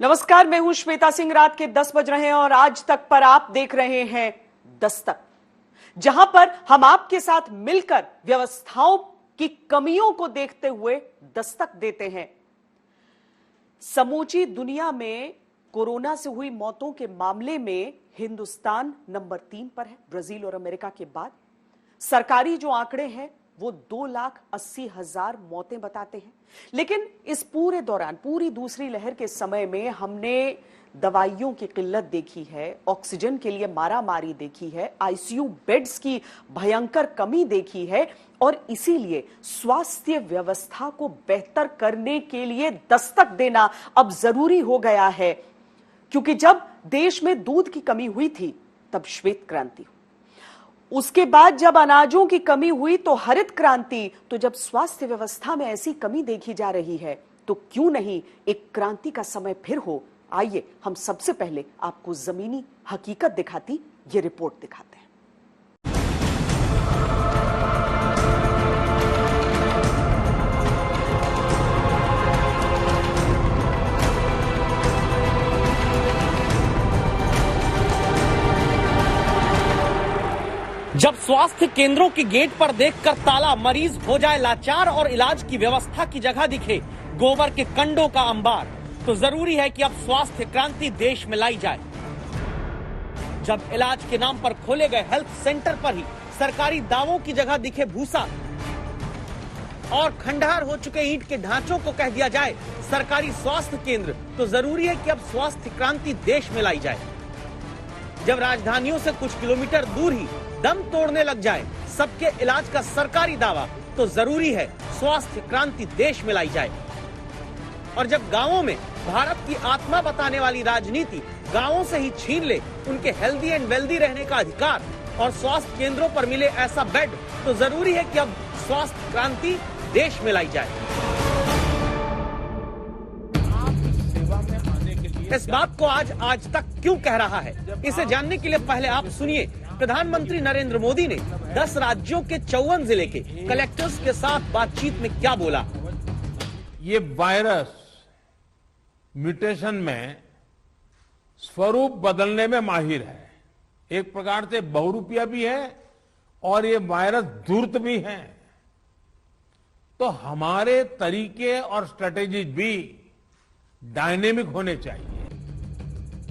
नमस्कार, मैं हूं श्वेता सिंह। रात के 10 बज रहे हैं और आज तक पर आप देख रहे हैं दस्तक, जहां पर हम आपके साथ मिलकर व्यवस्थाओं की कमियों को देखते हुए दस्तक देते हैं। समूची दुनिया में कोरोना से हुई मौतों के मामले में हिंदुस्तान नंबर 3 पर है, ब्राजील और अमेरिका के बाद। सरकारी जो आंकड़े हैं वो 2,80,000 मौतें बताते हैं। लेकिन इस पूरे दौरान, पूरी दूसरी लहर के समय में हमने दवाइयों की किल्लत देखी है, ऑक्सीजन के लिए मारामारी देखी है, आईसीयू बेड्स की भयंकर कमी देखी है और इसीलिए स्वास्थ्य व्यवस्था को बेहतर करने के लिए दस्तक देना अब जरूरी हो गया है। क्योंकि जब देश में दूध की कमी हुई थी तब श्वेत क्रांति, उसके बाद जब अनाजों की कमी हुई तो हरित क्रांति, तो जब स्वास्थ्य व्यवस्था में ऐसी कमी देखी जा रही है तो क्यों नहीं एक क्रांति का समय फिर हो। आइए हम सबसे पहले आपको जमीनी हकीकत दिखाती ये रिपोर्ट दिखाते हैं। जब स्वास्थ्य केंद्रों के गेट पर देखकर ताला मरीज हो जाए लाचार और इलाज की व्यवस्था की जगह दिखे गोबर के कंडों का अंबार, तो जरूरी है कि अब स्वास्थ्य क्रांति देश में लाई जाए। जब इलाज के नाम पर खोले गए हेल्थ सेंटर पर ही सरकारी दावों की जगह दिखे भूसा और खंडहर हो चुके ईंट के ढांचों को कह दिया जाए सरकारी स्वास्थ्य केंद्र, तो जरूरी है कि अब स्वास्थ्य क्रांति देश में लाई जाए। जब राजधानियों से कुछ किलोमीटर दूर ही दम तोड़ने लग जाए सबके इलाज का सरकारी दावा, तो जरूरी है स्वास्थ्य क्रांति देश में लाई जाए। और जब गांवों में भारत की आत्मा बताने वाली राजनीति गांवों से ही छीन ले उनके हेल्दी एंड वेल्दी रहने का अधिकार और स्वास्थ्य केंद्रों पर मिले ऐसा बेड, तो जरूरी है कि अब स्वास्थ्य क्रांति देश में लाई जाए। इस बात को आज तक क्यों कह रहा है, इसे जानने के लिए पहले आप सुनिए प्रधानमंत्री नरेंद्र मोदी ने 10 राज्यों के 54 जिले के कलेक्टर्स के साथ बातचीत में क्या बोला। ये वायरस म्यूटेशन में स्वरूप बदलने में माहिर है, एक प्रकार से बहुरूपिया भी है और ये वायरस धूर्त भी है। तो हमारे तरीके और स्ट्रेटेजी भी डायनेमिक होने चाहिए।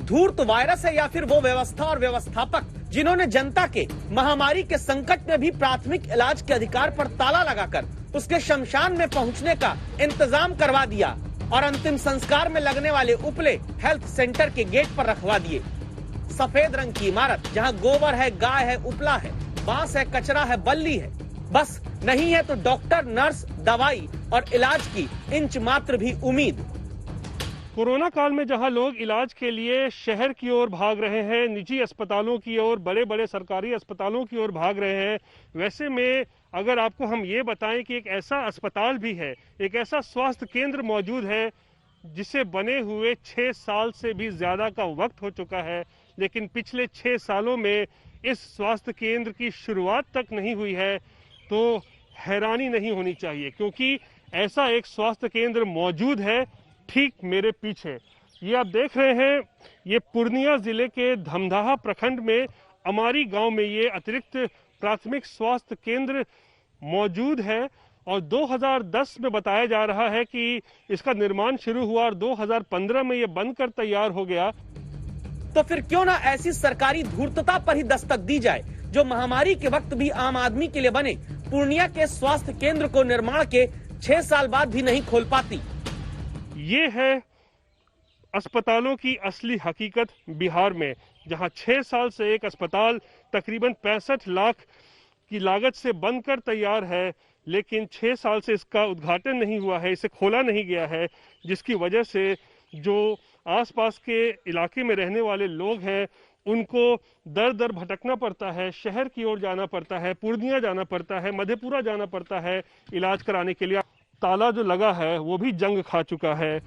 धूर्त वायरस है या फिर वो व्यवस्था और व्यवस्थापक जिन्होंने जनता के महामारी के संकट में भी प्राथमिक इलाज के अधिकार पर ताला लगाकर उसके शमशान में पहुंचने का इंतजाम करवा दिया और अंतिम संस्कार में लगने वाले उपले हेल्थ सेंटर के गेट पर रखवा दिए। सफेद रंग की इमारत जहां गोबर है, गाय है, उपला है, बांस है, कचरा है, बल्ली है, बस नहीं है तो डॉक्टर, नर्स, दवाई और इलाज की इंच मात्र भी उम्मीद। कोरोना काल में जहां लोग इलाज के लिए शहर की ओर भाग रहे हैं, निजी अस्पतालों की ओर, बड़े बड़े सरकारी अस्पतालों की ओर भाग रहे हैं, वैसे में अगर आपको हम ये बताएं कि एक ऐसा अस्पताल भी है, एक ऐसा स्वास्थ्य केंद्र मौजूद है जिसे बने हुए 6 साल से भी ज्यादा का वक्त हो चुका है, लेकिन पिछले 6 सालों में इस स्वास्थ्य केंद्र की शुरुआत तक नहीं हुई है, तो हैरानी नहीं होनी चाहिए। क्योंकि ऐसा एक स्वास्थ्य केंद्र मौजूद है ठीक मेरे पीछे। ये आप देख रहे हैं, ये पूर्णिया जिले के धमदाहा प्रखंड में अमारी गांव में ये अतिरिक्त प्राथमिक स्वास्थ्य केंद्र मौजूद है और 2010 में बताया जा रहा है कि इसका निर्माण शुरू हुआ और 2015 में ये बनकर तैयार हो गया। तो फिर क्यों ना ऐसी सरकारी धूर्तता पर ही दस्तक दी जाए जो महामारी के वक्त भी आम आदमी के लिए बने। पूर्णिया के स्वास्थ्य केंद्र को निर्माण के 6 साल बाद भी नहीं खोल पाती। ये है अस्पतालों की असली हकीकत बिहार में, जहां 6 साल से एक अस्पताल तकरीबन 65 लाख की लागत से बनकर तैयार है, लेकिन 6 साल से इसका उद्घाटन नहीं हुआ है, इसे खोला नहीं गया है, जिसकी वजह से जो आसपास के इलाके में रहने वाले लोग हैं उनको दर दर भटकना पड़ता है, शहर की ओर जाना पड़ता है, पूर्णिया जाना पड़ता है, मधेपुरा जाना पड़ता है इलाज कराने के लिए। ताला जो लगा है वो भी जंग खा चुका है।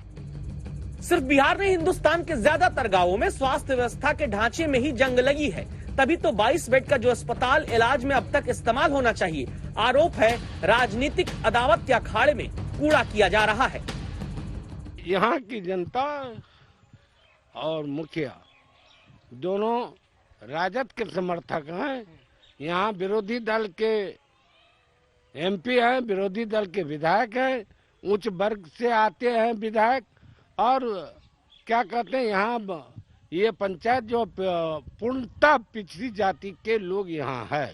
सिर्फ बिहार नहीं, हिंदुस्तान के ज्यादातर गांवों में स्वास्थ्य व्यवस्था के ढांचे में ही जंग लगी है। तभी तो 22 बेड का जो अस्पताल इलाज में अब तक इस्तेमाल होना चाहिए, आरोप है राजनीतिक अदावत के अखाड़े में कूड़ा किया जा रहा है। यहाँ की जनता और मुखिया दोनों राजद के समर्थक हैं। यहाँ विरोधी दल के एमपी हैं, विरोधी दल के विधायक हैं, उच्च वर्ग से आते हैं विधायक, और क्या कहते हैं यहाँ ये पंचायत जो पूर्णतः पिछड़ी जाति के लोग यहाँ है।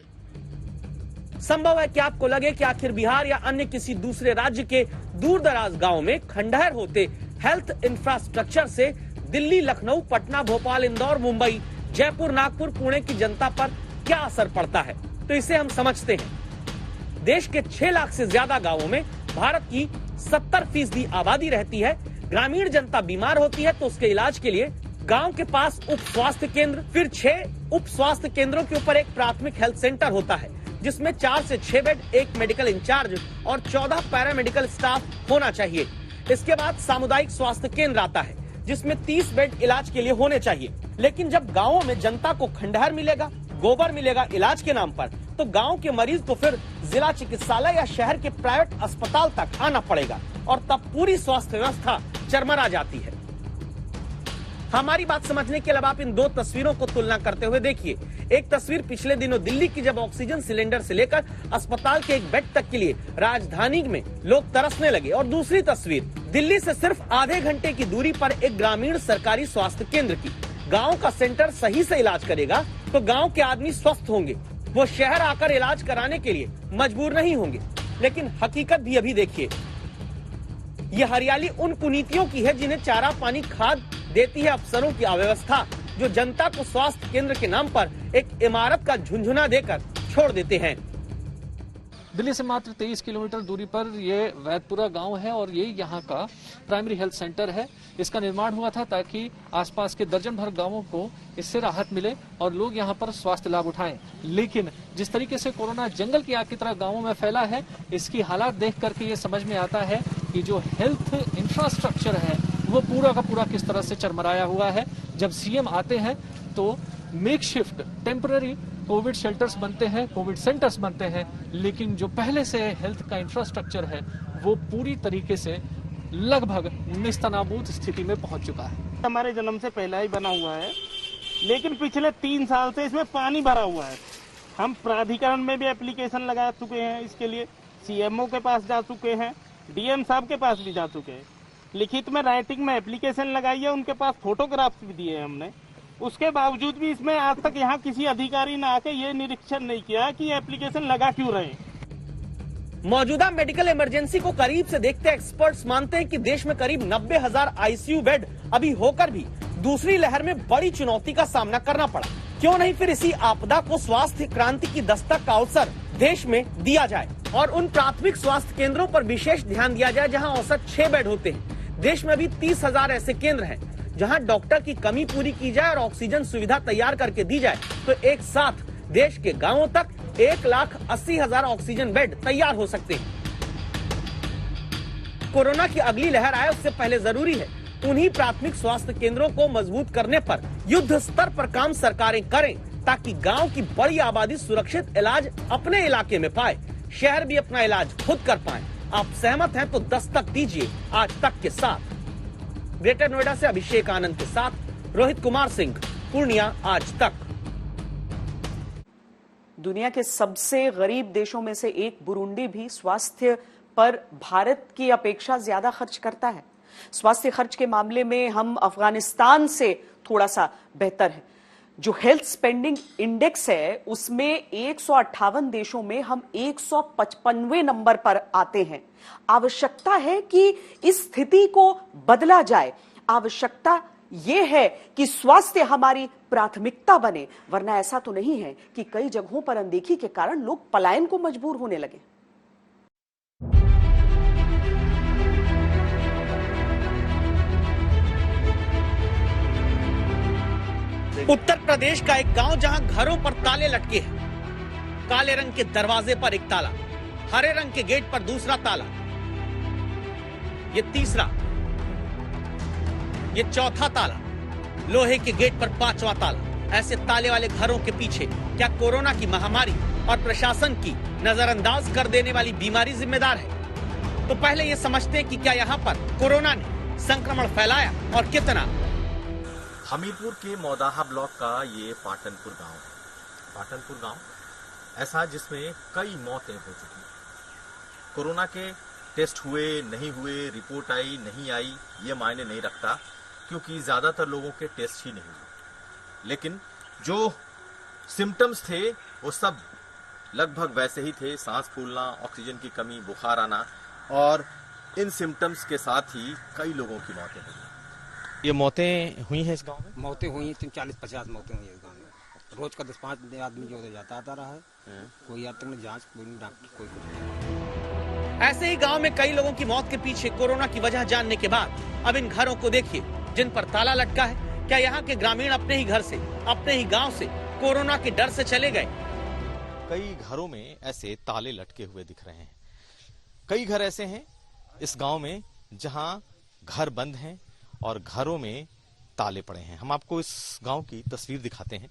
संभव है कि आपको लगे कि आखिर बिहार या अन्य किसी दूसरे राज्य के दूर दराज गाँव में खंडहर होते हेल्थ इंफ्रास्ट्रक्चर से दिल्ली, लखनऊ, पटना, भोपाल, इंदौर, मुंबई, जयपुर, नागपुर, पुणे की जनता पर क्या असर पड़ता है। तो इसे हम समझते हैं। देश के 6 लाख से ज्यादा गांवों में भारत की 70% आबादी रहती है। ग्रामीण जनता बीमार होती है तो उसके इलाज के लिए गांव के पास उप स्वास्थ्य केंद्र, फिर 6 उप स्वास्थ्य केंद्रों के ऊपर एक प्राथमिक हेल्थ सेंटर होता है जिसमें 4 से 6 बेड, 1 मेडिकल इंचार्ज और 14 पैरामेडिकल स्टाफ होना चाहिए। इसके बाद सामुदायिक स्वास्थ्य केंद्र आता है जिसमें 30 बेड इलाज के लिए होने चाहिए। लेकिन जब गाँवों में जनता को खंडहर मिलेगा, गोबर मिलेगा इलाज के नाम पर, तो गांव के मरीज को फिर जिला चिकित्सालय या शहर के प्राइवेट अस्पताल तक आना पड़ेगा और तब पूरी स्वास्थ्य व्यवस्था चरमरा जाती है। हमारी बात समझने के लिए आप इन 2 तस्वीरों को तुलना करते हुए देखिए। एक तस्वीर पिछले दिनों दिल्ली की, जब ऑक्सीजन सिलेंडर से लेकर अस्पताल के एक बेड तक के लिए राजधानी में लोग तरसने लगे, और दूसरी तस्वीर दिल्ली से सिर्फ आधे घंटे की दूरी पर एक ग्रामीण सरकारी स्वास्थ्य केंद्र की। गाँव का सेंटर सही से इलाज करेगा तो गाँव के आदमी स्वस्थ होंगे, वो शहर आकर इलाज कराने के लिए मजबूर नहीं होंगे। लेकिन हकीकत भी अभी देखिए, ये हरियाली उन कुनीतियों की है जिन्हें चारा पानी खाद देती है अफसरों की अव्यवस्था, जो जनता को स्वास्थ्य केंद्र के नाम पर एक इमारत का झुंझुना देकर छोड़ देते हैं। दिल्ली से मात्र 23 किलोमीटर दूरी पर ये वैदपुरा गांव है और ये यहाँ का प्राइमरी हेल्थ सेंटर है। इसका निर्माण हुआ था ताकि आसपास के दर्जन भर गांवों को इससे राहत मिले और लोग यहाँ पर स्वास्थ्य लाभ उठाएं। लेकिन जिस तरीके से कोरोना जंगल की आग की तरह गांवों में फैला है, इसकी हालात देख करके ये समझ में आता है कि जो हेल्थ इंफ्रास्ट्रक्चर है वो पूरा का पूरा किस तरह से चरमराया हुआ है। जब सीएम आते हैं तो मेकशिफ्ट टेम्पररी कोविड शेल्टर्स बनते हैं, कोविड सेंटर्स बनते हैं, लेकिन जो पहले से हेल्थ का इंफ्रास्ट्रक्चर है वो पूरी तरीके से लगभग निस्तनाबूद स्थिति में पहुंच चुका है। हमारे जन्म से पहला ही बना हुआ है, लेकिन पिछले 3 साल से इसमें पानी भरा हुआ है। हम प्राधिकरण में भी एप्लीकेशन लगा चुके हैं, इसके लिए सीएमओ के पास जा चुके हैं, डीएम साहब के पास भी जा चुके हैं, लिखित में राइटिंग में एप्लीकेशन लगाई है, उनके पास फोटोग्राफ्स भी दिए हैं हमने। उसके बावजूद भी इसमें आज तक यहाँ किसी अधिकारी ने आके ये निरीक्षण नहीं किया कि एप्लीकेशन लगा क्यों रहे। मौजूदा मेडिकल इमरजेंसी को करीब से देखते एक्सपर्ट्स मानते हैं कि देश में करीब 90,000 आईसीयू बेड अभी होकर भी दूसरी लहर में बड़ी चुनौती का सामना करना पड़ा। क्यों नहीं फिर इसी आपदा को स्वास्थ्य क्रांति की दस्तक का अवसर देश में दिया जाए और उन प्राथमिक स्वास्थ्य केंद्रों पर विशेष ध्यान दिया जाए जहां औसत 6 बेड होते हैं। देश में अभी 30,000 ऐसे केंद्र हैं जहां डॉक्टर की कमी पूरी की जाए और ऑक्सीजन सुविधा तैयार करके दी जाए तो एक साथ देश के गांवों तक 1,80,000 ऑक्सीजन बेड तैयार हो सकते हैं। कोरोना की अगली लहर आए उससे पहले जरूरी है उन्हीं प्राथमिक स्वास्थ्य केंद्रों को मजबूत करने पर युद्ध स्तर पर काम सरकारें करें ताकि गांव की बड़ी आबादी सुरक्षित इलाज अपने इलाके में पाए, शहर भी अपना इलाज खुद कर पाए। आप सहमत हैं तो दस्तक दीजिए आज तक के साथ। ग्रेटर नोएडा से अभिषेक आनंद के साथ रोहित कुमार सिंह, पूर्णिया आज तक। दुनिया के सबसे गरीब देशों में से एक बुरुंडी भी स्वास्थ्य पर भारत की अपेक्षा ज्यादा खर्च करता है। स्वास्थ्य खर्च के मामले में हम अफगानिस्तान से थोड़ा सा बेहतर है। जो हेल्थ स्पेंडिंग इंडेक्स है उसमें 158 देशों में हम 155वें नंबर पर आते हैं। आवश्यकता है कि इस स्थिति को बदला जाए। आवश्यकता यह है कि स्वास्थ्य हमारी प्राथमिकता बने, वरना ऐसा तो नहीं है कि कई जगहों पर अनदेखी के कारण लोग पलायन को मजबूर होने लगे। उत्तर प्रदेश का एक गांव जहां घरों पर ताले लटके हैं। काले रंग के दरवाजे पर एक ताला, हरे रंग के गेट पर दूसरा ताला, ये तीसरा, ये चौथा ताला, लोहे के गेट पर 5वां ताला। ऐसे ताले वाले घरों के पीछे क्या कोरोना की महामारी और प्रशासन की नजरअंदाज कर देने वाली बीमारी जिम्मेदार है? तो पहले ये समझते हैं कि क्या यहाँ पर कोरोना ने संक्रमण फैलाया और कितना। हमीरपुर के मौदाहा ब्लॉक का ये पाटनपुर गांव है। पाटनपुर गांव ऐसा जिसमें कई मौतें हो चुकी। कोरोना के टेस्ट हुए नहीं हुए, रिपोर्ट आई नहीं आई, ये मायने नहीं रखता क्योंकि ज्यादातर लोगों के टेस्ट ही नहीं हुए। लेकिन जो सिम्टम्स थे वो सब लगभग वैसे ही थे, सांस फूलना, ऑक्सीजन की कमी, बुखार आना, और इन सिम्टम्स के साथ ही कई लोगों की मौतें हुई। ये मौतें हुई हैं इस गांव में? मौतें हुई हैं 40-50 मौतें हुई हैं इस गांव में। रोज का 10-5 आदमी जो जाता आता रहा है, कोई अब तक न जांच, कोई नहीं डॉक्टर, कोई कुछ नहीं। ऐसे ही गांव में कई लोगों की मौत के पीछे कोरोना की वजह जानने के बाद अब इन घरों को देखिए जिन पर ताला लटका है। क्या यहाँ के ग्रामीण अपने ही घर से, अपने ही गांव से कोरोना के डर से चले गए? कई घरों में ऐसे ताले लटके हुए दिख रहे हैं। कई घर ऐसे हैं इस गांव में जहां घर बंद हैं और घरों में ताले पड़े हैं। हम आपको इस गांव की तस्वीर दिखाते हैं।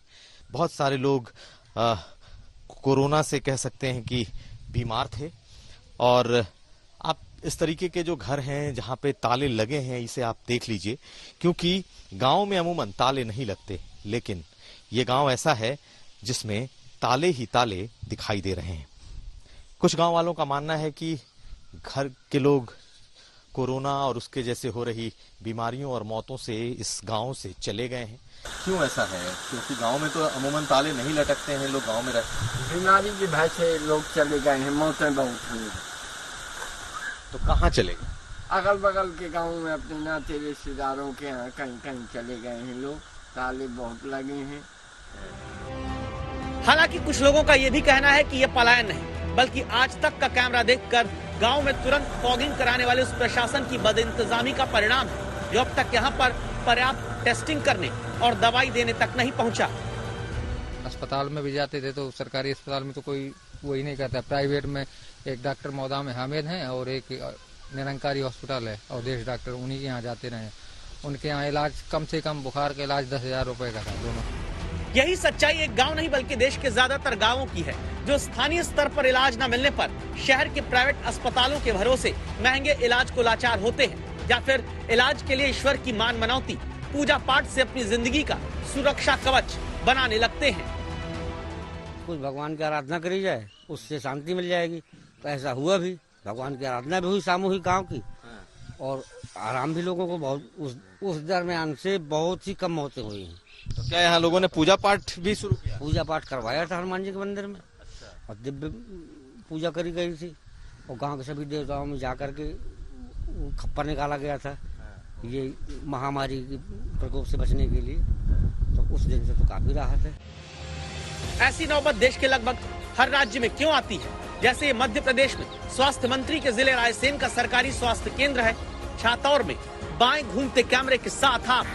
बहुत सारे लोग कोरोना से कह सकते हैं कि बीमार थे, और आप इस तरीके के जो घर हैं जहां पे ताले लगे हैं इसे आप देख लीजिए, क्योंकि गांव में अमूमन ताले नहीं लगते, लेकिन ये गांव ऐसा है जिसमें ताले ही ताले दिखाई दे रहे हैं। कुछ गांव वालों का मानना है कि घर के लोग कोरोना और उसके जैसे हो रही बीमारियों और मौतों से इस गांव से चले गए हैं। क्यों ऐसा है? क्योंकि गांव में तो अमूमन ताले नहीं लटकते हैं, लोग गांव में रहते। बीमारी की भय से लोग चले गए हैं, मौतें बहुत हुई। तो कहाँ चले गए? अगल बगल के गाँव में अपने नाते रिश्तेदारों के यहाँ कहीं कहीं चले गए हैं लोग। ताले बहुत लगे हैं। हालांकि कुछ लोगों का यह भी कहना है कि यह पलायन नहीं, बल्कि आज तक का कैमरा देखकर गांव में तुरंत फॉगिंग कराने वाले उस प्रशासन की बदइंतजामी का परिणाम है, जो अब तक यहां पर पर्याप्त टेस्टिंग करने और दवाई देने तक नहीं पहुंचा। अस्पताल में भी जाते थे तो सरकारी अस्पताल में तो कोई वही नहीं करता। प्राइवेट में एक डॉक्टर मौदा में हामिद हैं और एक निरंकारी हॉस्पिटल है और देश डॉक्टर, उन्हीं के यहाँ जाते रहे। उनके यहाँ इलाज कम से कम बुखार का इलाज 10,000 रुपए का था दोनों। यही सच्चाई एक गांव नहीं बल्कि देश के ज्यादातर गांवों की है, जो स्थानीय स्तर पर इलाज न मिलने पर शहर के प्राइवेट अस्पतालों के भरोसे महंगे इलाज को लाचार होते हैं, या फिर इलाज के लिए ईश्वर की मान मनौती, पूजा पाठ से अपनी जिंदगी का सुरक्षा कवच बनाने लगते हैं। कुछ भगवान की आराधना करी जाए, उससे शांति मिल जाएगी। तो ऐसा हुआ भी, भगवान की आराधना भी हुई सामूहिक गाँव की, और आराम भी लोगों को बहुत उस दरमियान से बहुत ही कम मौतें हुई हैं। तो क्या यहाँ लोगों ने पूजा पाठ भी शुरू किया? पूजा पाठ करवाया था हनुमान जी के मंदिर में, और दिव्य पूजा करी गई थी, और गांव के सभी देवताओं में जाकर के खप्पर निकाला गया था ये महामारी के प्रकोप से बचने के लिए। तो उस दिन से तो काफी राहत है। ऐसी नौबत देश के लगभग हर राज्य में क्यों आती है? जैसे मध्य प्रदेश में स्वास्थ्य मंत्री के जिले रायसेन का सरकारी स्वास्थ्य केंद्र है। छातौर में बाएं घूमते कैमरे के साथ आप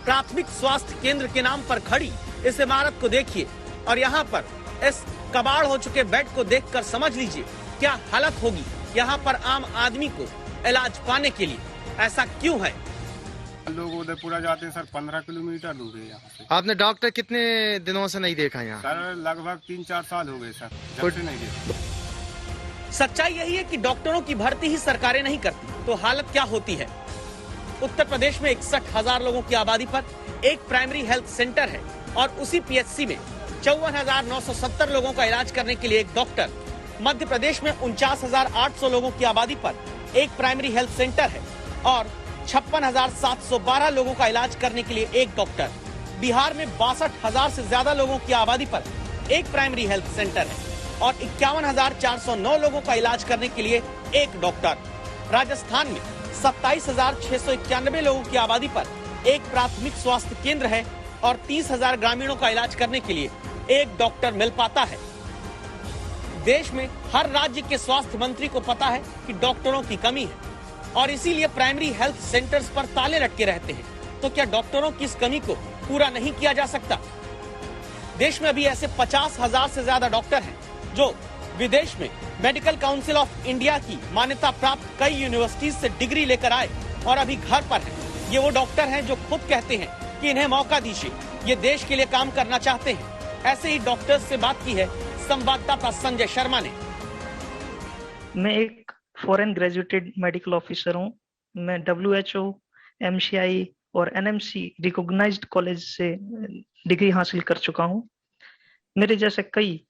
प्राथमिक स्वास्थ्य केंद्र के नाम पर खड़ी इस इमारत को देखिए, और यहाँ पर इस कबाड़ हो चुके बेड को देखकर समझ लीजिए क्या हालत होगी यहाँ पर आम आदमी को इलाज पाने के लिए। ऐसा क्यों है? लोग उदयपुरा जाते हैं सर, 15 किलोमीटर दूर है यहाँ से। आपने डॉक्टर कितने दिनों से नहीं देखा यहाँ? सर लगभग 3-4 साल हो गए सर, जब से नहीं देखा। सच्चाई यही है कि डॉक्टरों की भर्ती ही सरकारें नहीं करती, तो हालत क्या होती है? उत्तर प्रदेश में 61,000 लोगों की आबादी पर एक प्राइमरी हेल्थ सेंटर है, और उसी पीएचसी में 54,970 लोगों का इलाज करने के लिए एक डॉक्टर। मध्य प्रदेश में 49,800 लोगों की आबादी पर एक प्राइमरी हेल्थ सेंटर है, और 56,712 लोगों का इलाज करने के लिए एक डॉक्टर। बिहार में 62,000 से ज्यादा लोगों की आबादी पर एक प्राइमरी हेल्थ सेंटर है, और 51,409 लोगों का इलाज करने के लिए एक डॉक्टर। राजस्थान में 27,691 लोगों की आबादी पर एक प्राथमिक स्वास्थ्य केंद्र है, और 30,000 ग्रामीणों का इलाज करने के लिए एक डॉक्टर मिल पाता है। देश में हर राज्य के स्वास्थ्य मंत्री को पता है कि डॉक्टरों की कमी है, और इसीलिए प्राइमरी हेल्थ सेंटर्स पर ताले लटके रहते हैं। तो क्या डॉक्टरों की इस कमी को पूरा नहीं किया जा सकता? देश में अभी ऐसे 50,000 से ज्यादा डॉक्टर हैं जो विदेश में मेडिकल काउंसिल ऑफ इंडिया की मान्यता प्राप्त कई यूनिवर्सिटीज से डिग्री लेकर आए और अभी घर पर हैं। ये वो डॉक्टर हैं जो खुद कहते हैं कि इन्हें मौका दीजिए, ये देश के लिए काम करना चाहते हैं। ऐसे ही डॉक्टर्स से बात की है संवाददाता संजय शर्मा ने। मैं एक फॉरेन ग्रेजुएटेड मेडिकल ऑफिसर हूँ। मैं WHO, MCI और एनएमसी रिकॉग्नाइज्ड कॉलेज से डिग्री हासिल कर चुका हूं। मेरे जैसे कई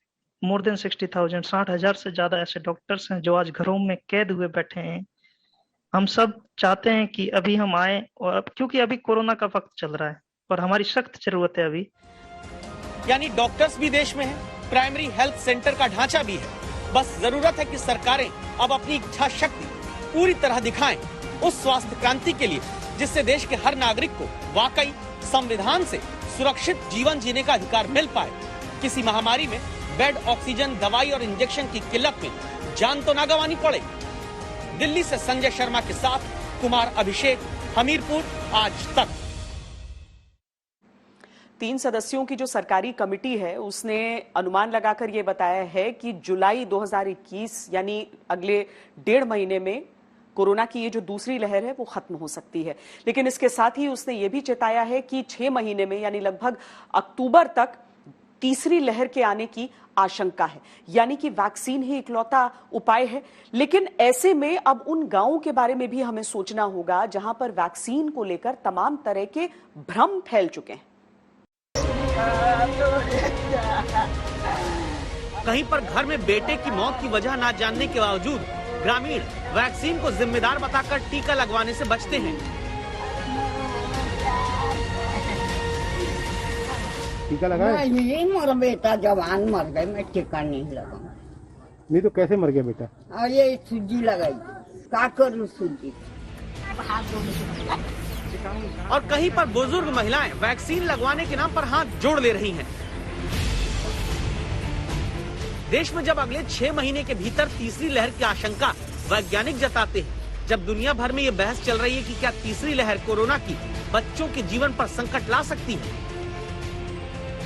मोर देन 60,000 60,000 से ज्यादा ऐसे डॉक्टर्स हैं जो आज घरों में कैद हुए बैठे हैं। हम सब चाहते हैं कि अभी हम आए, और क्योंकि अभी कोरोना का वक्त चल रहा है और हमारी सख्त जरूरत है अभी। यानी डॉक्टर्स भी देश में हैं, प्राइमरी हेल्थ सेंटर का ढांचा भी है। बस जरूरत है कि सरकारें अब अपनी इच्छा शक्ति पूरी तरह दिखाएं उस स्वास्थ्य क्रांति के लिए जिससे देश के हर नागरिक को वाकई संविधान से सुरक्षित जीवन जीने का अधिकार मिल पाए। किसी महामारी में बेड, ऑक्सीजन, दवाई और इंजेक्शन की किल्लत में जान तो ना गंवानी पड़े। दिल्ली से संजय शर्मा के साथ कुमार अभिषेक, हमीरपुर, आज तक। 3 सदस्यों की जो सरकारी कमेटी है उसने अनुमान लगाकर ये बताया है कि जुलाई 2021 यानी अगले 1.5 महीने में कोरोना की ये जो दूसरी लहर है वो खत्म हो सकती है। लेकिन इसके साथ ही उसने ये भी चेताया है कि 6 महीने में यानी लगभग अक्टूबर तक तीसरी लहर के आने की आशंका है, यानी कि वैक्सीन ही इकलौता उपाय है। लेकिन ऐसे में अब उन गांवों के बारे में भी हमें सोचना होगा जहां पर वैक्सीन को लेकर तमाम तरह के भ्रम फैल चुके हैं। कहीं पर घर में बेटे की मौत की वजह ना जानने के बावजूद ग्रामीण वैक्सीन को जिम्मेदार बताकर टीका लगवाने से बचते हैं। टीका लगाया? नहीं, मेरा बेटा जवान मर गए, मैं टीका नहीं लगा। नहीं तो कैसे मर गया बेटा? ये सूजी लगाई, क्या करूँ सूजी। और कहीं पर बुजुर्ग महिलाएं वैक्सीन लगवाने के नाम पर हाथ जोड़ ले रही हैं। देश में जब अगले 6 महीने के भीतर तीसरी लहर की आशंका वैज्ञानिक जताते हैं, जब दुनिया भर में ये बहस चल रही है कि क्या तीसरी लहर कोरोना की बच्चों के जीवन पर संकट ला सकती है,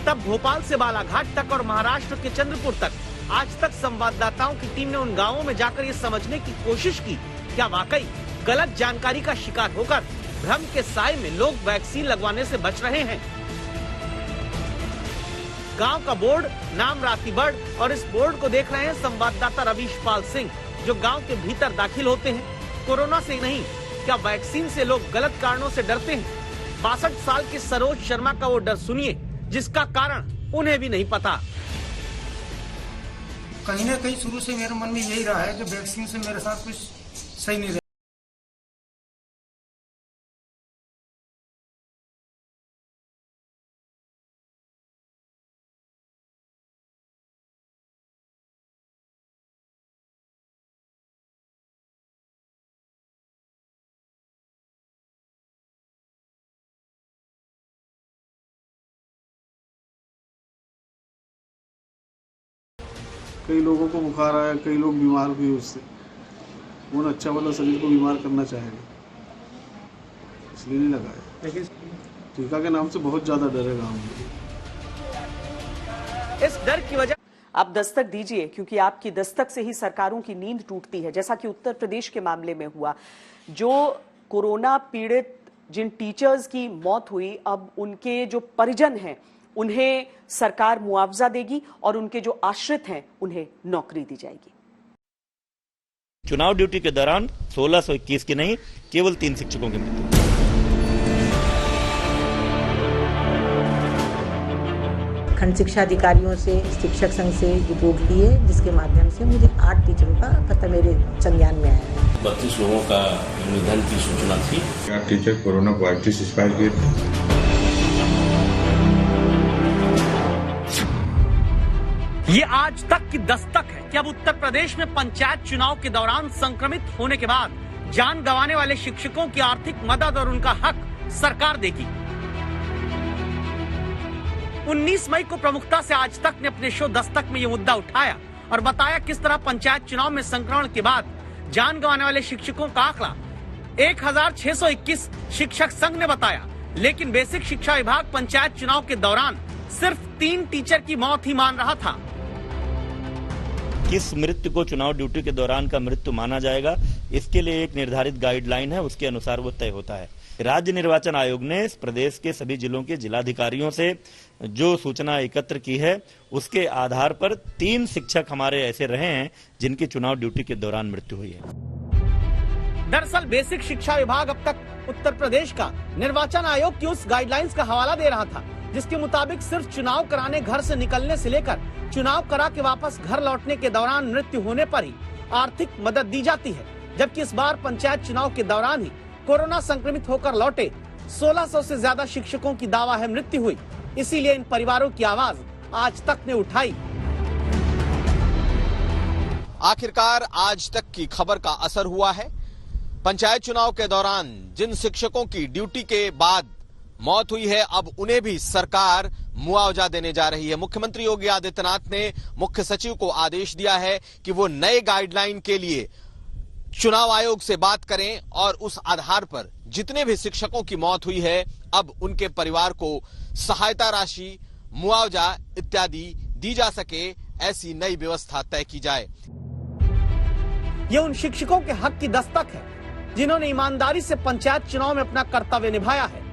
तब भोपाल से बालाघाट तक और महाराष्ट्र के चंद्रपुर तक आज तक संवाददाताओं की टीम ने उन गांवों में जाकर ये समझने की कोशिश की क्या वाकई गलत जानकारी का शिकार होकर भ्रम के साए में लोग वैक्सीन लगवाने से बच रहे हैं। गांव का बोर्ड नाम रातीबड़, और इस बोर्ड को देख रहे हैं संवाददाता रवीश पाल सिंह जो गांव के भीतर दाखिल होते हैं। कोरोना से नहीं, क्या वैक्सीन से लोग गलत कारणों से डरते हैं? 62 साल के सरोज शर्मा का वो डर सुनिए जिसका कारण उन्हें भी नहीं पता। कहीं ना कहीं शुरू से मेरे मन में यही रहा है कि वैक्सीन से मेरे साथ कुछ सही नहीं रहा। कई लोगों को बुखार आया, कई लोग बीमार हुए उससे। वो अच्छा वाला शरीर को बीमार करना चाहेगा, इसलिए नहीं लगाया। लेकिन टीका के नाम से बहुत ज्यादा डर है गाँव में। इस डर की वजह आप दस्तक दीजिए, क्योंकि आपकी दस्तक से ही सरकारों की नींद टूटती है। जैसा कि उत्तर प्रदेश के मामले में हुआ, जो कोरोना पीड़ित जिन टीचर्स की मौत हुई, अब उनके जो परिजन हैं उन्हें सरकार मुआवजा देगी और उनके जो आश्रित हैं उन्हें नौकरी दी जाएगी। चुनाव ड्यूटी के दौरान 1621 की नहीं, केवल 3 शिक्षकों की मृत्यु। खंड शिक्षा अधिकारियों से, शिक्षक संघ से रिपोर्ट की है, जिसके माध्यम से मुझे 8 टीचरों का पता मेरे संज्ञान में आया है। 32 लोगों का निधन की सूचना थी। 4 टीचर कोरोना पॉजिटिव से एक्सपायर किए। ये आज तक की दस्तक है कि अब उत्तर प्रदेश में पंचायत चुनाव के दौरान संक्रमित होने के बाद जान गंवाने वाले शिक्षकों की आर्थिक मदद और उनका हक सरकार देगी। 19 मई को प्रमुखता से आज तक ने अपने शो दस्तक में ये मुद्दा उठाया और बताया किस तरह पंचायत चुनाव में संक्रमण के बाद जान गंवाने वाले शिक्षकों का आंकड़ा 1621 शिक्षक संघ ने बताया। लेकिन बेसिक शिक्षा विभाग पंचायत चुनाव के दौरान सिर्फ 3 टीचर की मौत ही मान रहा था। किस मृत्यु को चुनाव ड्यूटी के दौरान का मृत्यु माना जाएगा, इसके लिए एक निर्धारित गाइडलाइन है, उसके अनुसार वो तय होता है। राज्य निर्वाचन आयोग ने इस प्रदेश के सभी जिलों के जिलाधिकारियों से जो सूचना एकत्र की है, उसके आधार पर 3 शिक्षक हमारे ऐसे रहे हैं जिनकी चुनाव ड्यूटी के दौरान मृत्यु हुई है। दरअसल बेसिक शिक्षा विभाग अब तक उत्तर प्रदेश का निर्वाचन आयोग की उस गाइडलाइंस का हवाला दे रहा था जिसके मुताबिक सिर्फ चुनाव कराने घर से निकलने से लेकर चुनाव करा के वापस घर लौटने के दौरान मृत्यु होने पर ही आर्थिक मदद दी जाती है, जबकि इस बार पंचायत चुनाव के दौरान ही कोरोना संक्रमित होकर लौटे 1600 से ज्यादा शिक्षकों की दावा है मृत्यु हुई। इसीलिए इन परिवारों की आवाज आज तक ने उठाई। आखिरकार आज तक की खबर का असर हुआ है। पंचायत चुनाव के दौरान जिन शिक्षकों की ड्यूटी के बाद मौत हुई है, अब उन्हें भी सरकार मुआवजा देने जा रही है। मुख्यमंत्री योगी आदित्यनाथ ने मुख्य सचिव को आदेश दिया है कि वो नए गाइडलाइन के लिए चुनाव आयोग से बात करें और उस आधार पर जितने भी शिक्षकों की मौत हुई है, अब उनके परिवार को सहायता राशि, मुआवजा इत्यादि दी जा सके, ऐसी नई व्यवस्था तय की जाए। ये उन शिक्षकों के हक की दस्तक है जिन्होंने ईमानदारी से पंचायत चुनाव में अपना कर्तव्य निभाया है।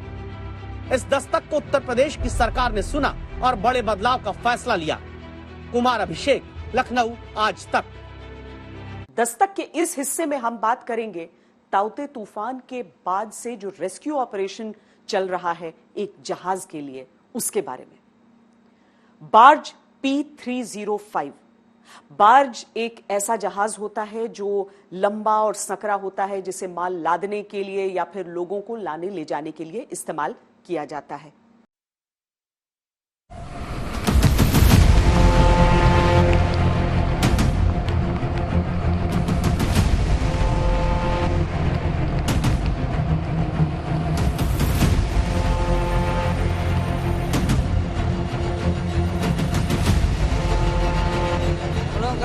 इस दस्तक को उत्तर प्रदेश की सरकार ने सुना और बड़े बदलाव का फैसला लिया। कुमार अभिषेक, लखनऊ, आज तक। दस्तक के इस हिस्से में हम बात करेंगे ताउते तूफान के बाद से जो रेस्क्यू ऑपरेशन चल रहा है एक जहाज के लिए, उसके बारे में। बार्ज P305 बार्ज एक ऐसा जहाज होता है जो लंबा और सकरा होता है, जिसे माल लादने के लिए या फिर लोगों को लाने ले जाने के लिए इस्तेमाल किया जाता है।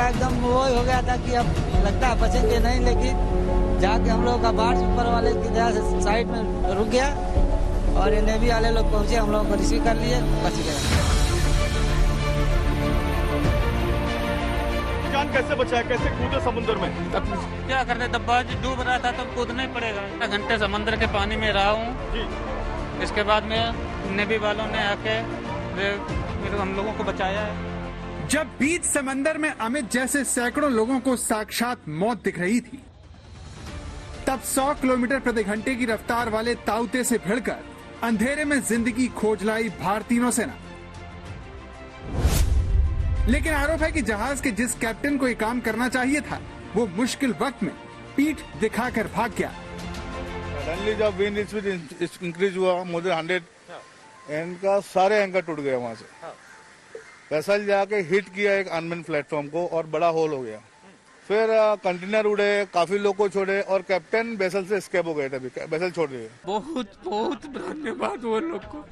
एकदम वो हो गया था कि अब लगता है बचेंगे नहीं, लेकिन जाके हम लोग का बाढ़ ऊपर वाले की दया से साइड में रुक गया और ये नेवी वाले लोग पहुंचे, हम लोगों को रिसीव कर लिए, बच गए। जान कैसे बचाया, कैसे कूदे समुद्र में? अब क्या करते, दब्बाज डूब रहा था तो कूदना ही पड़ेगा। घंटे समुद्र के पानी में रहा हूँ। इसके बाद में नेवी वालों ने आके हम लोगों को बचाया है। जब बीच समंदर में अमित जैसे सैकड़ों लोगों को साक्षात मौत दिख रही थी, तब 100 किलोमीटर प्रति घंटे की रफ्तार वाले ताउते से भिड़कर अंधेरे में जिंदगी खोज लाई भारतीय नौसेना। लेकिन आरोप है कि जहाज के जिस कैप्टन को ये काम करना चाहिए था, वो मुश्किल वक्त में पीठ दिखाकर भाग गया। सडनली जब विंड स्पीड इंक्रीज हुआ मोर देन 100, इनका सारे एंकर टूट गया। वहां से वेसल जाके हिट किया एक अनमेन प्लेटफॉर्म को और बड़ा होल हो गया। फिर कंटेनर उड़े, काफी लोग को छोड़े और कैप्टन वेसल से एस्केप हो गए थे, वेसल छोड़ दिए। बहुत बहुत धन्यवाद वो लोग को,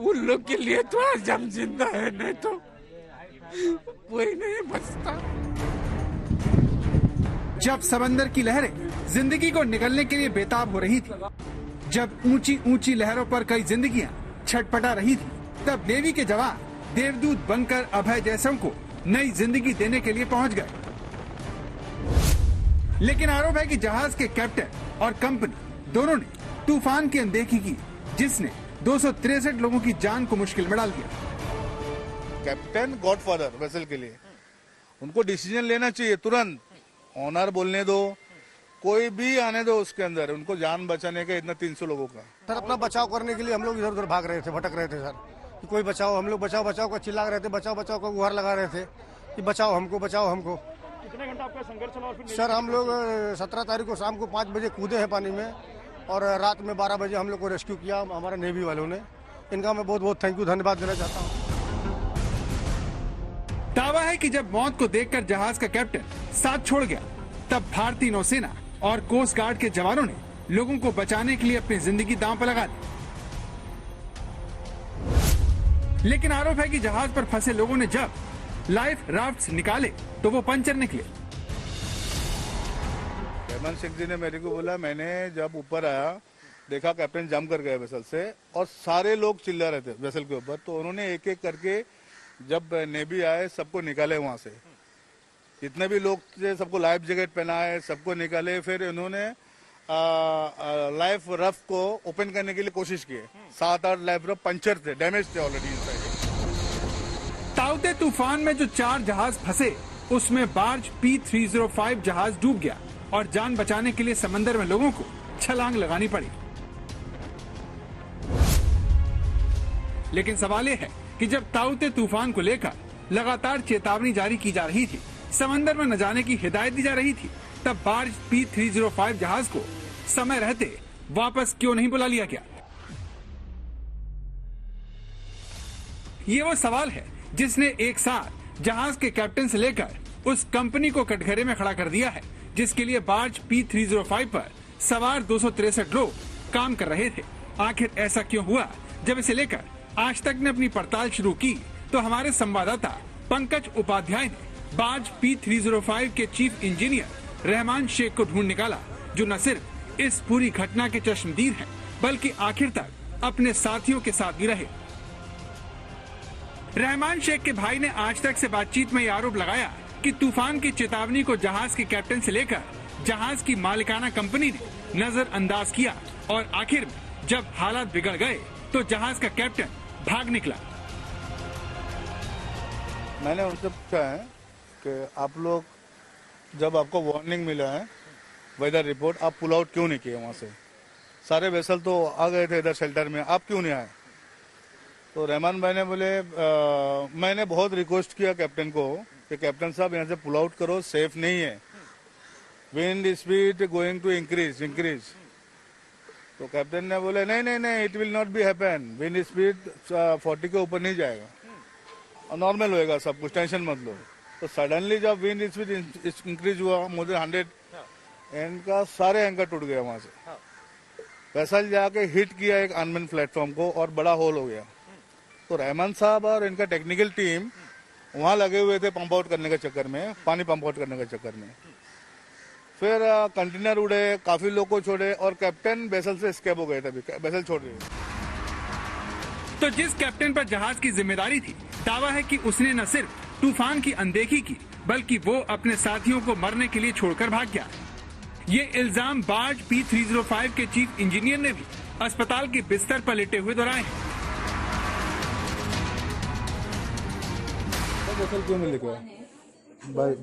उन लोग के लिए तो आज हम जिंदा है, नहीं तो कोई नहीं बचता। जब समंदर की लहरें जिंदगी को निगलने के लिए बेताब हो रही थी, जब ऊंची ऊंची लहरों पर कई जिंदगियां छटपटा रही थी, तब नेवी के जवान देवदूत बनकर अभय जैसों को नई जिंदगी देने के लिए पहुंच गए। लेकिन आरोप है कि जहाज के कैप्टन और कंपनी दोनों ने तूफान की अनदेखी की, जिसने 263 लोगों की जान को मुश्किल में डाल दिया। कैप्टन गॉडफादर वेसल के लिए उनको डिसीजन लेना चाहिए तुरंत। ऑनर बोलने दो, कोई भी आने दो उसके अंदर, उनको जान बचाने का इतना 300 लोगों का। सर अपना बचाव करने के लिए हम लोग इधर उधर भाग रहे थे, भटक रहे थे सर, कि कोई बचाओ। हम लोग बचाओ बचाओ का चिल्ला रहे थे, बचाओ बचाओ का गुहार लगा रहे थे कि बचाओ हमको, बचाओ हमको। कितने घंटा आपका संघर्ष चला? सर हम लोग 17 तारीख को शाम को 5 बजे कूदे हैं पानी में और रात में 12 बजे हम लोग को रेस्क्यू किया हमारा नेवी वालों ने। इनका मैं बहुत बहुत थैंक यू, धन्यवाद देना चाहता हूँ। दावा है कि जब मौत को देखकर जहाज का कैप्टन साथ छोड़ गया, तब भारतीय नौसेना और कोस्ट गार्ड के जवानों ने लोगों को बचाने के लिए अपनी जिंदगी दांव पर लगा दी। लेकिन आरोप है कि जहाज पर फंसे लोगों ने जब लाइफ राफ्ट्स निकाले तो वो पंचर निकले। हेमंत सिंह जी ने मेरे को बोला, मैंने जब ऊपर आया देखा कैप्टन जंप कर गया वेसल से और सारे लोग चिल्ला रहे थे वेसल के ऊपर, तो उन्होंने एक एक करके जब नेवी आए सबको निकाले वहां से, जितने भी लोग थे सबको लाइफ जैकेट पहनाए, सबको निकाले। फिर उन्होंने लाइफ रफ को ओपन करने के लिए कोशिश की। 7-8 लाइफ रफ पंचर थे, डैमेज थे ऑलरेडी इनसाइड। ताउते तूफान में जो 4 जहाज फंसे, उसमें बार्ज P305 जहाज डूब गया और जान बचाने के लिए समंदर में लोगों को छलांग लगानी पड़ी। लेकिन सवाल ये है कि जब ताउते तूफान को लेकर लगातार चेतावनी जारी की जा रही थी, समंदर में न जाने की हिदायत दी जा रही थी, तब बार्ज P305 जहाज को समय रहते वापस क्यों नहीं बुला लिया गया? ये वो सवाल है जिसने एक साथ जहाज के कैप्टन से लेकर उस कंपनी को कटघरे में खड़ा कर दिया है, जिसके लिए बार्ज P305 पर सवार 263 लोग काम कर रहे थे। आखिर ऐसा क्यों हुआ? जब इसे लेकर आज तक ने अपनी पड़ताल शुरू की तो हमारे संवाददाता पंकज उपाध्याय ने बार्ज P305 के चीफ इंजीनियर रहमान शेख को ढूंढ निकाला, जो न सिर्फ इस पूरी घटना के चश्मदीद हैं, बल्कि आखिर तक अपने साथियों के साथ भी रहे। रहमान शेख के भाई ने आज तक से बातचीत में ये आरोप लगाया कि तूफान की चेतावनी को जहाज के कैप्टन से लेकर जहाज की मालिकाना कंपनी ने नजरअंदाज किया और आखिर में जब हालात बिगड़ गए तो जहाज का कैप्टन भाग निकला। मैंने उनसे पूछा है कि आप लोग जब आपको वार्निंग मिला है वेदर रिपोर्ट, आप पुल आउट क्यों नहीं किए वहाँ से? सारे वेसल तो आ गए थे इधर शेल्टर में, आप क्यों नहीं आए? तो रहमान भाई ने बोले मैंने बहुत रिक्वेस्ट किया कैप्टन को कि कैप्टन साहब यहाँ से पुल आउट करो, सेफ नहीं है, wind speed going to increase. तो कैप्टन ने बोले नहीं, it will not be happen, wind speed 40 के ऊपर नहीं जाएगा और नॉर्मल होएगा सब कुछ, टेंशन मत लो। तो सडनली जब विंड स्पीड इंक्रीज हुआ मोर देन 100, इनका सारे एंकर टूट गया वहां से। वेसल जाके हिट किया एक अनमेन प्लेटफॉर्म को और बड़ा होल हो गया। तो रहमान साहब और इनका टेक्निकल टीम वहां लगे हुए थे पंप आउट करने के चक्कर में, पानी पंप आउट करने के चक्कर में। फिर कंटेनर उड़े, काफी लोग को छोड़े और कैप्टन वेसल से एस्केप हो गए थे, वेसल छोड़ दिए। तो जिस कैप्टन पर जहाज की जिम्मेदारी थी, दावा है कि उसने न सिर्फ तूफान की अनदेखी की, बल्कि वो अपने साथियों को मरने के लिए छोड़कर भाग गया। ये इल्जाम बार्ज P305 के चीफ इंजीनियर ने भी अस्पताल के बिस्तर पर लेटे हुए दोहराए हैं। क्यों नहीं लेके भाई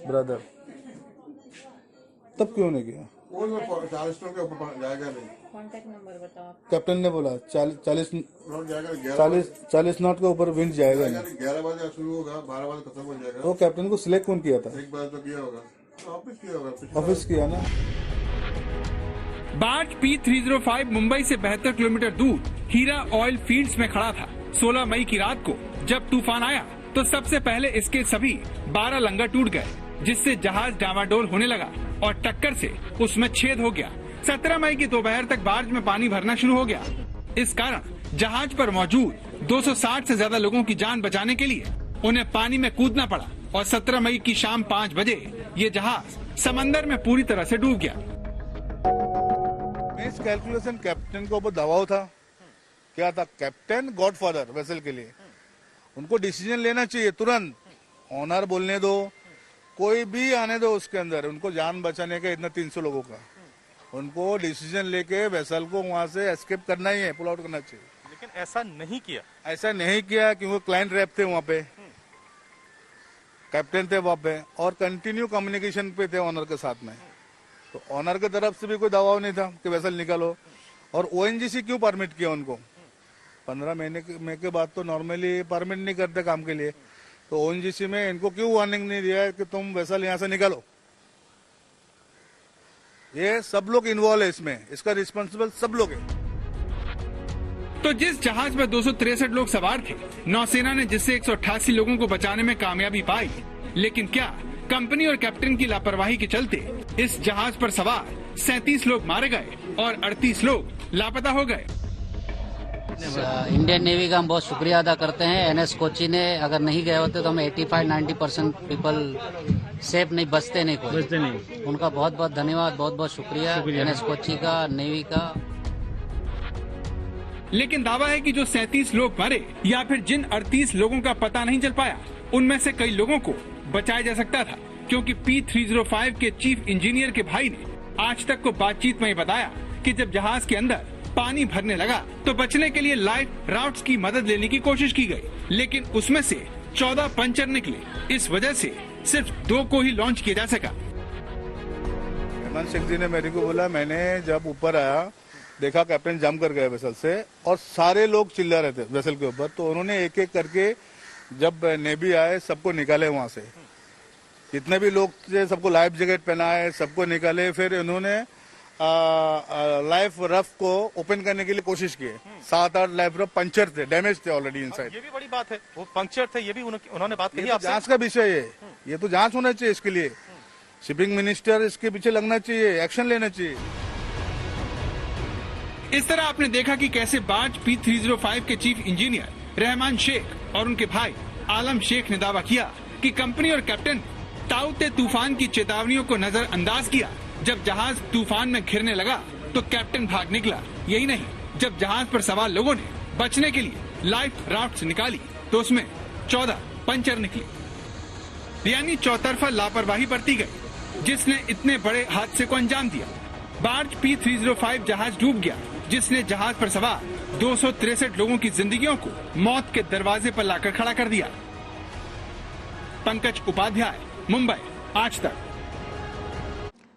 ब्रदर तब क्यों नहीं किया? 40 कॉन्टैक्ट नंबर बताओ। कैप्टन ने बोला 40 नॉट के ऊपर विंड जाएगा। 11 बजे शुरू होगा, 12 बजे खत्म हो जाएगा। तो कैप्टन को सिलेक्ट कौन किया था? एक बार तो किया होगा, ऑफिस किया ना। बार्ज P305 मुंबई से 72 किलोमीटर दूर हीरा ऑयल फील्ड्स में खड़ा था। 16 मई की रात को जब तूफान आया तो सबसे पहले इसके सभी 12 लंगर टूट गए, जिससे जहाज डावाडोल होने लगा और टक्कर से उसमें छेद हो गया। 17 मई की दोपहर तक बार्ज में पानी भरना शुरू हो गया। इस कारण जहाज पर मौजूद 260 से ज्यादा लोगों की जान बचाने के लिए उन्हें पानी में कूदना पड़ा और 17 मई की शाम 5 बजे ये जहाज समंदर में पूरी तरह से डूब गया। इस कैलकुलेशन कैप्टन के ऊपर दबाव था। क्या था? कैप्टन गॉडफादर वेसल के लिए, उनको डिसीजन लेना चाहिए तुरंत। ऑनर बोलने दो, कोई भी आने दो उसके अंदर, उनको जान बचाने का इतना 300 लोगों का, उनको डिसीजन लेके वेसल को वहां से एस्केप करना ही है, पुल आउट करना चाहिए। लेकिन ऐसा नहीं किया। ऐसा नहीं किया क्योंकि क्लाइंट रैप थे वहां पे, कैप्टन थे वहां पे और कंटिन्यू कम्युनिकेशन पे थे ऑनर के साथ में। तो ऑनर की तरफ से भी कोई दबाव नहीं था कि वेसल निकालो। और ONGC क्यों परमिट किया उनको? 15 महीने के बाद तो नॉर्मली परमिट नहीं करते काम के लिए। तो ONGC में इनको क्यों वार्निंग नहीं दिया है कि तुम वेसल यहाँ से निकालो? ये सब लोग इन्वॉल्व है इसमें, इसका रिस्पॉन्सिबल सब लोग है। तो जिस जहाज में 263 लोग सवार थे, नौसेना ने जिससे 188 लोगों को बचाने में कामयाबी पाई, लेकिन क्या कंपनी और कैप्टन की लापरवाही के चलते इस जहाज पर सवार 37 लोग मारे गए और 38 लोग लापता हो गए? इंडियन नेवी का हम बहुत शुक्रिया अदा करते हैं। NS कोची ने अगर नहीं गए होते तो हम 85-90% पीपल सेफ नहीं बचते नहीं। उनका बहुत बहुत धन्यवाद, बहुत बहुत शुक्रिया NS कोची का, नेवी का। लेकिन दावा है कि जो 37 लोग मरे या फिर जिन 38 लोगों का पता नहीं चल पाया, उनमें से कई लोगों को बचाया जा सकता था, क्योंकि P305 के चीफ इंजीनियर के भाई ने आज तक को बातचीत में बताया कि जब जहाज के अंदर पानी भरने लगा तो बचने के लिए लाइफ राफ्ट्स की मदद लेने की कोशिश की गई, लेकिन उसमें से 14 पंचर निकले। इस वजह से सिर्फ 2 को ही लॉन्च किया जा सका। रहमान शेख जी ने मेरे को बोला, मैंने जब ऊपर आया देखा कैप्टन जम कर गए वेसल से और सारे लोग चिल्ला रहे थे वेसल के ऊपर, तो उन्होंने एक एक करके जब नेवी आए सबको निकाले वहां से, जितने भी लोग थे सबको लाइफ जैकेट पहनाए, सबको निकाले। फिर उन्होंने लाइफ रफ को ओपन करने के लिए कोशिश की। 7-8 लाइफ रफ पंक्चर थे, डैमेज थे ऑलरेडी इनसाइड। ये भी बड़ी बात है, वो पंक्चर थे, ये भी उन्होंने बात कही। जांच का विषय है, ये तो जांच होना चाहिए इसके लिए। शिपिंग मिनिस्टर इसके पीछे लगना चाहिए, एक्शन लेना चाहिए। इस तरह आपने देखा कि कैसे बार्ज P305 के चीफ इंजीनियर रहमान शेख और उनके भाई आलम शेख ने दावा किया कि कंपनी और कैप्टन ने ताउते तूफान की चेतावनियों को नजरअंदाज किया। जब जहाज तूफान में घिरने लगा तो कैप्टन भाग निकला। यही नहीं, जब जहाज पर सवार लोगों ने बचने के लिए लाइफ राफ्ट निकाली तो उसमें 14 पंचर निकले। यानी चौतरफा लापरवाही बरती गई, जिसने इतने बड़े हादसे को अंजाम दिया। बार्ज P305 जहाज डूब गया, जिसने जहाज पर सवार 263 लोगों की जिंदगियों को मौत के दरवाजे पर लाकर खड़ा कर दिया। पंकज उपाध्याय, मुंबई, आज तक।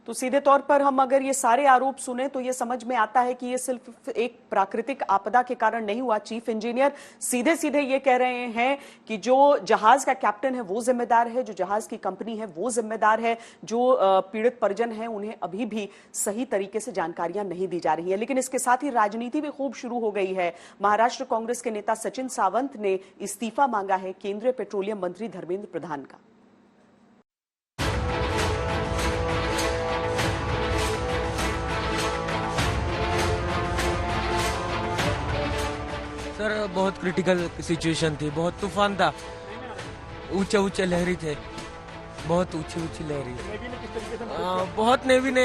तो सीधे तौर पर हम अगर ये सारे आरोप सुने तो ये समझ में आता है कि ये सिर्फ एक प्राकृतिक आपदा के कारण नहीं हुआ। चीफ इंजीनियर सीधे सीधे ये कह रहे हैं कि जो जहाज का कैप्टन है वो जिम्मेदार है, जो जहाज की कंपनी है वो जिम्मेदार है, जो पीड़ित परिजन हैं उन्हें अभी भी सही तरीके से जानकारियां नहीं दी जा रही है। लेकिन इसके साथ ही राजनीति भी खूब शुरू हो गई है। महाराष्ट्र कांग्रेस के नेता सचिन सावंत ने इस्तीफा मांगा है केंद्रीय पेट्रोलियम मंत्री धर्मेंद्र प्रधान का। सर बहुत क्रिटिकल सिचुएशन थी, बहुत तूफान था, ऊंचे ऊंचे लहरी थे, बहुत ऊंची ऊंची लहरी। बहुत नेवी ने,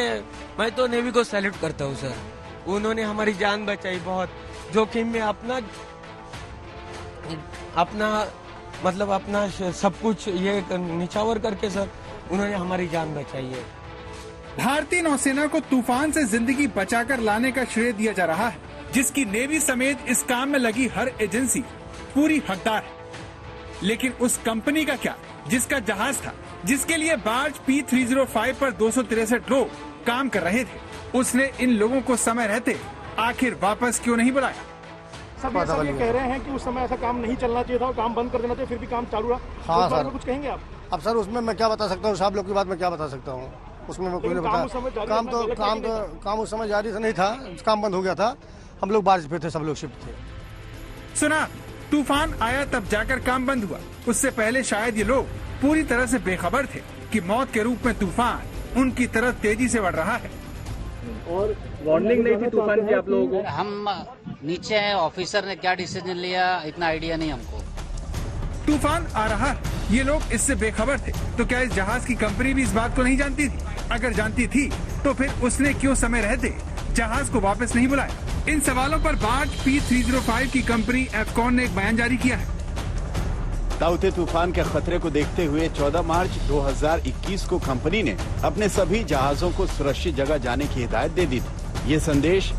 मैं तो नेवी को सैल्यूट करता हूँ सर, उन्होंने हमारी जान बचाई। बहुत जोखिम में अपना मतलब अपना सब कुछ ये निछावर करके सर उन्होंने हमारी जान बचाई है। भारतीय नौसेना को तूफान से जिंदगी बचाकर लाने का श्रेय दिया जा रहा है, जिसकी नेवी समेत इस काम में लगी हर एजेंसी पूरी हकदार है। लेकिन उस कंपनी का क्या जिसका जहाज था, जिसके लिए बार्ज P305 पर 263 लोग काम कर रहे थे, उसने इन लोगों को समय रहते आखिर वापस क्यों नहीं बुलाया? सब ये कह रहे हैं कि उस समय ऐसा काम नहीं चलना चाहिए था, काम बंद कर देना चाहिए, फिर भी काम चालू रहा। हाँ सर, कुछ कहेंगे आप? अब सर उसमें मैं क्या बता सकता हूँ, साहब लोग की बात में क्या बता सकता हूँ, उसमें मैं कोई नहीं बता। काम उस समय जारी से नहीं था, काम बंद हो गया था, हम लोग बारिश पे थे, सब लोग शिफ्ट थे। सुना, तूफान आया तब जाकर काम बंद हुआ, उससे पहले शायद ये लोग पूरी तरह से बेखबर थे कि मौत के रूप में तूफान उनकी तरफ तेजी से बढ़ रहा है। और वार्निंग नहीं थी तूफान की आप लोगों को? हम नीचे हैं, ऑफिसर ने क्या डिसीजन लिया इतना आइडिया नहीं हमको। तूफान आ रहा, ये लोग इससे बेखबर थे, तो क्या इस जहाज की कंपनी भी इस बात को नहीं जानती थी? अगर जानती थी तो फिर उसने क्यों समय रहते जहाज को वापस नहीं बुलाया? इन सवालों पर बार्ज P305 की कंपनी एफकॉन ने एक बयान जारी किया है। ताउते तूफान के खतरे को देखते हुए 14 मार्च 2021 को कंपनी ने अपने सभी जहाजों को सुरक्षित जगह जाने की हिदायत दे दी थी। ये संदेश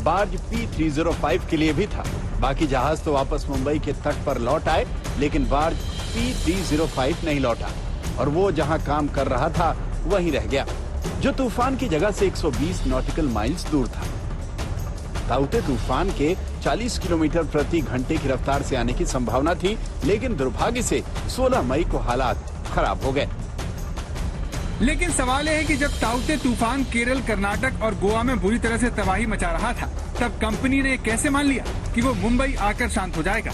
बार्ज P305 के लिए भी था। बाकी जहाज तो वापस मुंबई के तट पर लौट आए, लेकिन बार्ज P305 नहीं लौटा और वो जहां काम कर रहा था वहीं रह गया, जो तूफान की जगह से 120 नॉटिकल माइल्स दूर था। ताउते तूफान के 40 किलोमीटर प्रति घंटे की रफ्तार से आने की संभावना थी, लेकिन दुर्भाग्य से 16 मई को हालात खराब हो गए। लेकिन सवाल यह है कि जब ताउते तूफान केरल, कर्नाटक और गोवा में बुरी तरह से तबाही मचा रहा था, तब कंपनी ने कैसे मान लिया कि वो मुंबई आकर शांत हो जाएगा?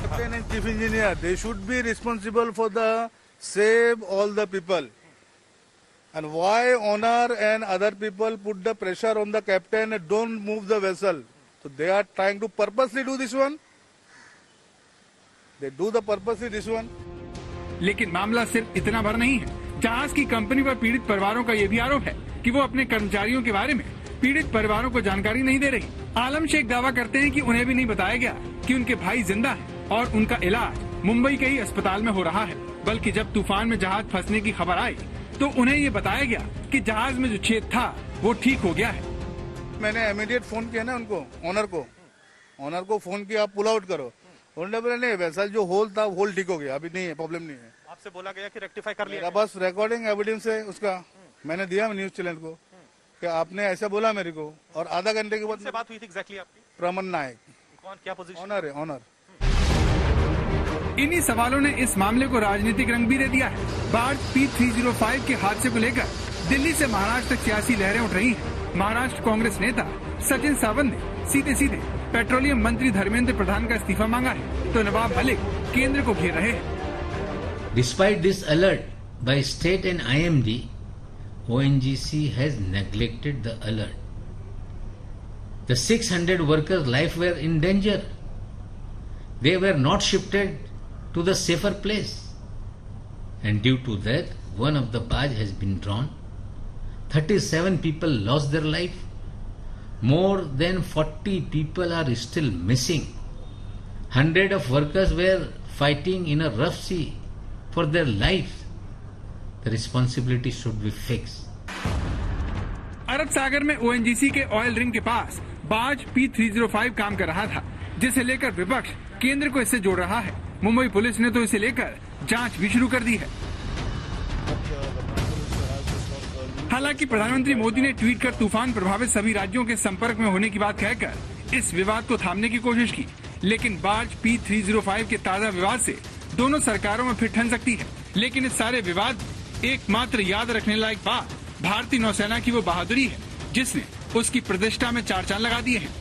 Captain and chief engineer, they should be responsible for the save all the people. And why owner and other people put the pressure on the captain and don't move the vessel? So they are trying to purposely do this one. They do the purposely this one. लेकिन मामला सिर्फ इतना भर नहीं है। जहाज की company पर पीड़ित परिवारों का ये भी आरोप है कि वो अपने कर्मचारियों के बारे में पीड़ित परिवारों को जानकारी नहीं दे रही। आलम शेख दावा करते हैं कि उन्हें भी नहीं बताया गया कि उनके भाई जिंदा हैं और उनका इलाज मुंबई के ही अस्पताल में हो रहा है, बल्कि जब तूफान में जहाज फंसने की खबर आई तो उन्हें ये बताया गया कि जहाज में जो छेद था वो ठीक हो गया है। मैंने इमीडिएट फोन किया ना उनको, ऑनर को फोन किया, आप पुल आउट करो। उन्होंने बोला नहीं, वैसा जो होल था होल ठीक हो गया, अभी नहीं है, प्रॉब्लम नहीं है। आपसे बोला गया कि रेक्टिफाई कर लिया? बस रिकॉर्डिंग एविडेंस है उसका, मैंने दिया न्यूज चैनल को, कि आपने ऐसा बोला मेरे को, और आधा घंटे के बाद से बात हुई थी एग्जैक्टली आपकी? प्रमन नायक। कौन, क्या पोजीशन? ऑनर है, ऑनर। इन्हीं सवालों ने इस मामले को राजनीतिक रंग भी दे दिया है। बार्ज P305 के हादसे को लेकर दिल्ली से महाराष्ट्र तक सियासी लहरें उठ रही हैं। महाराष्ट्र कांग्रेस नेता सचिन सावंत ने सीधे सीधे पेट्रोलियम मंत्री धर्मेंद्र प्रधान का इस्तीफा मांगा है, तो नवाब मलिक केंद्र को घेर रहे हैं। Despite this alert by state and IMD, ONGC has neglected the alert. The 600 workers' life were in danger. They were not shifted to the safer place. And due to that, one of the barge has been drawn. 37 people lost their life. More than 40 people are still missing. Hundreds of workers were fighting in a rough sea for their lives. The responsibility should be fixed. अरब सागर में ONGC के oil ring के पास barge P305 काम कर रहा था, जिसे लेकर विपक्ष केंद्र को इससे जोड़ रहा है। मुंबई पुलिस ने तो इसे लेकर जांच भी शुरू कर दी है। हालांकि प्रधानमंत्री मोदी ने ट्वीट कर तूफान प्रभावित सभी राज्यों के संपर्क में होने की बात कहकर इस विवाद को थामने की कोशिश की, लेकिन बार्ज P305 के ताजा विवाद से दोनों सरकारों में फिर ठन सकती है। लेकिन इस सारे विवाद एकमात्र याद रखने लायक बात भारतीय नौसेना की वो बहादुरी है जिसने उसकी प्रतिष्ठा में चार चांद लगा दिए हैं।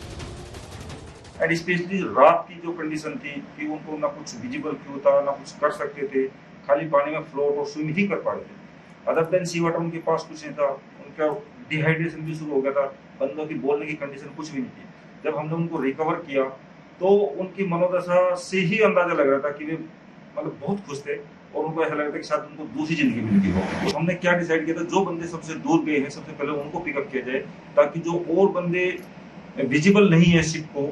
एंड स्पेशली रात की जो कंडीशन थी कि उनको ना कुछ विजिबल क्यों था, ना कुछ कर सकते थे, खाली पानी में फ्लोट और स्विम ही कर पा रहे थे। अदर देन सी वाटर उनके पास कुछ नहीं था, उनका डिहाइड्रेशन भी शुरू हो गया था, बंदों की बोलने की कंडीशन कुछ भी नहीं थी। जब हमने उनको रिकवर किया तो उनकी मनोदशा से ही अंदाजा लग रहा था कि वे मतलब बहुत खुश थे और उनको ऐसा लग रहा था कि शायद उनको दूसरी जिंदगी मिल गई हो। तो हमने क्या डिसाइड किया था, जो बंदे सबसे दूर गए हैं सबसे पहले उनको पिकअप किया जाए, ताकि जो और बंदे विजिबल नहीं है शिप को,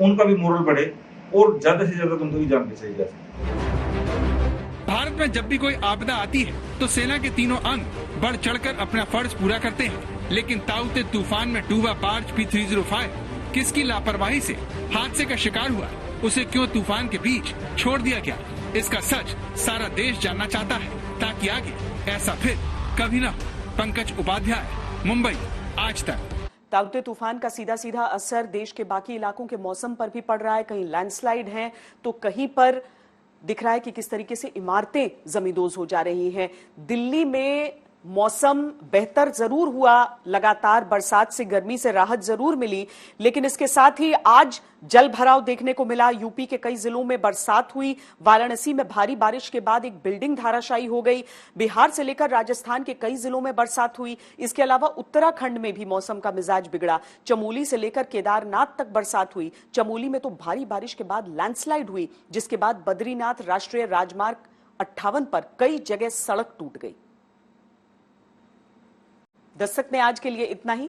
उनका भी मोरल बढ़े और ज्यादा से ज्यादा बंदों की जान बचाई जा सके। भारत में जब भी कोई आपदा आती है तो सेना के तीनों अंग बढ़ चढ़कर अपना फर्ज पूरा करते हैं, लेकिन ताउते तूफान में डूबा बार्ज P305 किसकी लापरवाही से हादसे का शिकार हुआ, उसे क्यों तूफान के बीच छोड़ दिया गया, इसका सच सारा देश जानना चाहता है, ताकि आगे ऐसा फिर कभी न हो। पंकज उपाध्याय, मुंबई, आज तक। ताउते तूफान का सीधा सीधा असर देश के बाकी इलाकों के मौसम पर भी पड़ रहा है। कहीं लैंडस्लाइड है तो कहीं पर दिख रहा है कि किस तरीके से इमारतें जमींदोज हो जा रही हैं। दिल्ली में मौसम बेहतर जरूर हुआ, लगातार बरसात से गर्मी से राहत जरूर मिली, लेकिन इसके साथ ही आज जल भराव देखने को मिला। यूपी के कई जिलों में बरसात हुई, वाराणसी में भारी बारिश के बाद एक बिल्डिंग धराशायी हो गई, बिहार से लेकर राजस्थान के कई जिलों में बरसात हुई। इसके अलावा उत्तराखंड में भी मौसम का मिजाज बिगड़ा, चमोली से लेकर केदारनाथ तक बरसात हुई। चमोली में तो भारी बारिश के बाद लैंडस्लाइड हुई, जिसके बाद बद्रीनाथ राष्ट्रीय राजमार्ग 58 पर कई जगह सड़क टूट गई। दस्तक में आज के लिए इतना ही।